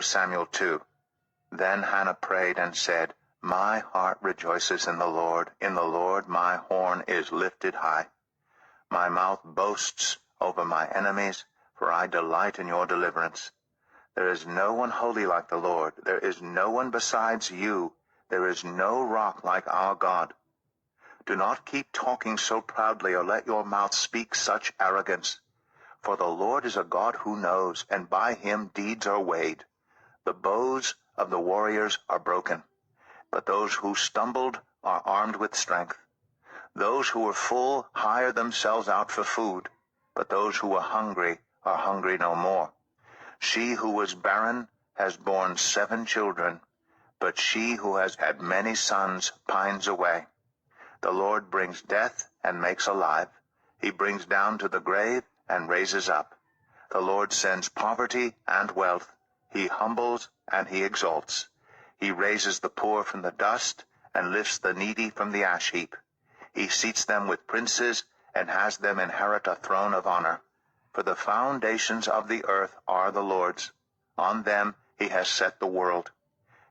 Samuel 2. Then Hannah prayed and said, My heart rejoices in the Lord. In the Lord my horn is lifted high. My mouth boasts over my enemies, for I delight in your deliverance. There is no one holy like the Lord. There is no one besides you. There is no rock like our God. Do not keep talking so proudly, or let your mouth speak such arrogance. For the Lord is a God who knows, and by him deeds are weighed. The bows of the warriors are broken, but those who stumbled are armed with strength. Those who were full hire themselves out for food, but those who are hungry no more. She who was barren has borne 7 children, but she who has had many sons pines away. The Lord brings death and makes alive. He brings down to the grave and raises up. The Lord sends poverty and wealth. He humbles and he exalts. He raises the poor from the dust and lifts the needy from the ash heap. He seats them with princes and has them inherit a throne of honor. For the foundations of the earth are the Lord's. On them he has set the world.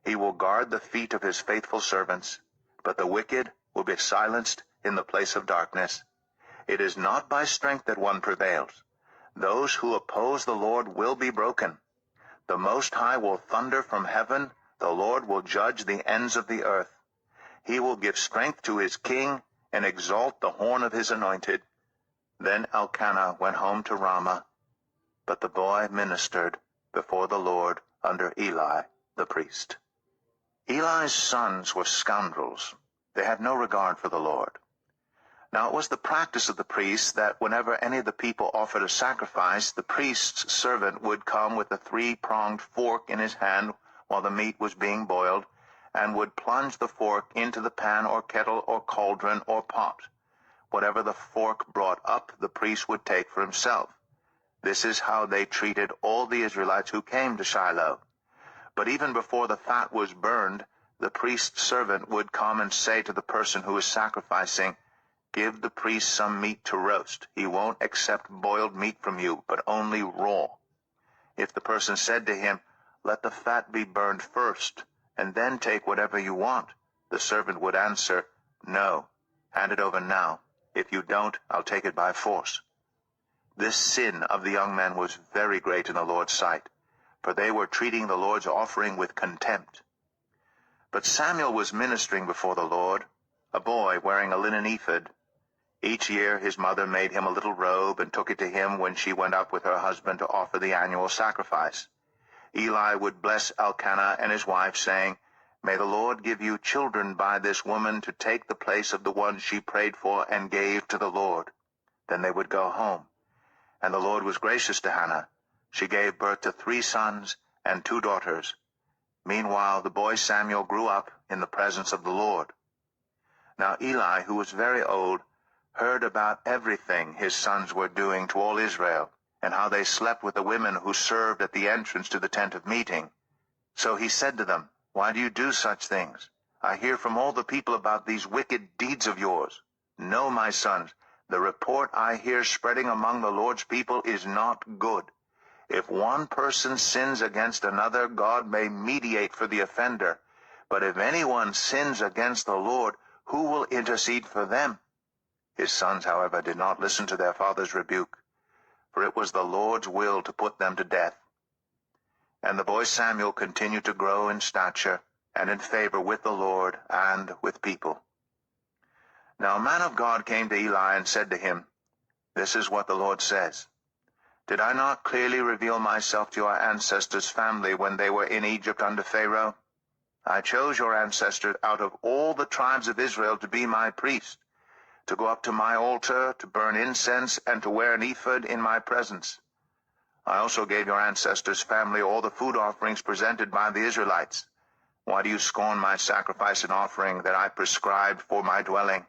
He will guard the feet of his faithful servants, but the wicked will be silenced in the place of darkness. It is not by strength that one prevails. Those who oppose the Lord will be broken. The Most High will thunder from heaven. The Lord will judge the ends of the earth. He will give strength to his king and exalt the horn of his anointed. Then Elkanah went home to Ramah, but the boy ministered before the Lord under Eli the priest. Eli's sons were scoundrels. They had no regard for the Lord. Now it was the practice of the priests that whenever any of the people offered a sacrifice, the priest's servant would come with a 3-pronged fork in his hand while the meat was being boiled, and would plunge the fork into the pan or kettle or cauldron or pot. Whatever the fork brought up, the priest would take for himself. This is how they treated all the Israelites who came to Shiloh. But even before the fat was burned, the priest's servant would come and say to the person who is sacrificing, Give the priest some meat to roast. He won't accept boiled meat from you, but only raw. If the person said to him, Let the fat be burned first, and then take whatever you want, the servant would answer, No, hand it over now. If you don't, I'll take it by force. This sin of the young men was very great in the Lord's sight, for they were treating the Lord's offering with contempt. But Samuel was ministering before the Lord, a boy wearing a linen ephod. Each year his mother made him a little robe and took it to him when she went up with her husband to offer the annual sacrifice. Eli would bless Elkanah and his wife, saying, May the Lord give you children by this woman to take the place of the one she prayed for and gave to the Lord. Then they would go home. And the Lord was gracious to Hannah. She gave birth to 3 sons and 2 daughters. Meanwhile the boy Samuel grew up in the presence of the Lord. Now Eli, who was very old, heard about everything his sons were doing to all Israel, and how they slept with the women who served at the entrance to the tent of meeting. So he said to them, Why do you do such things? I hear from all the people about these wicked deeds of yours. No, my sons, the report I hear spreading among the Lord's people is not good. If one person sins against another, God may mediate for the offender. But if anyone sins against the Lord, who will intercede for them? His sons, however, did not listen to their father's rebuke, for it was the Lord's will to put them to death. And the boy Samuel continued to grow in stature and in favor with the Lord and with people. Now a man of God came to Eli and said to him, This is what the Lord says. Did I not clearly reveal myself to your ancestors' family when they were in Egypt under Pharaoh? I chose your ancestors out of all the tribes of Israel to be my priest, to go up to my altar, to burn incense, and to wear an ephod in my presence. I also gave your ancestors' family all the food offerings presented by the Israelites. Why do you scorn my sacrifice and offering that I prescribed for my dwelling?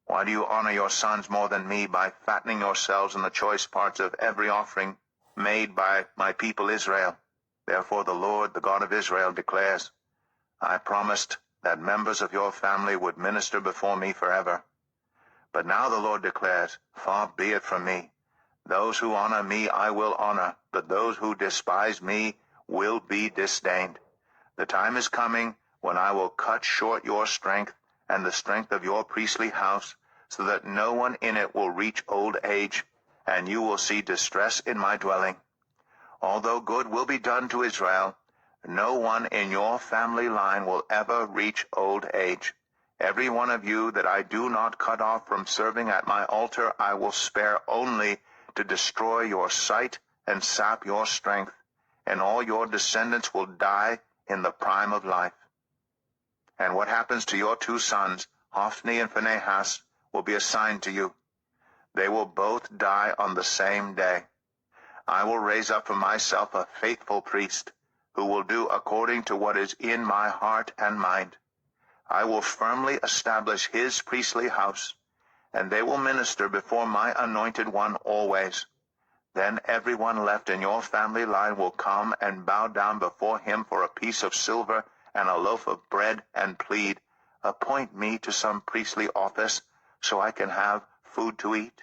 Why do you honor your sons more than me by fattening yourselves in the choice parts of every offering made by my people Israel? Therefore the Lord, the God of Israel, declares, I promised that members of your family would minister before me forever. But now the Lord declares, Far be it from me. Those who honor me I will honor, but those who despise me will be disdained. The time is coming when I will cut short your strength and the strength of your priestly house, so that no one in it will reach old age, and you will see distress in my dwelling. Although good will be done to Israel, no one in your family line will ever reach old age. Every one of you that I do not cut off from serving at my altar I will spare only to destroy your sight and sap your strength, and all your descendants will die in the prime of life. And what happens to your 2 sons, Hophni and Phinehas, will be a sign to you. They will both die on the same day. I will raise up for myself a faithful priest, who will do according to what is in my heart and mind. I will firmly establish his priestly house, and they will minister before my anointed one always. Then everyone left in your family line will come and bow down before him for a piece of silver and a loaf of bread, and plead, "Appoint me to some priestly office, so I can have food to eat."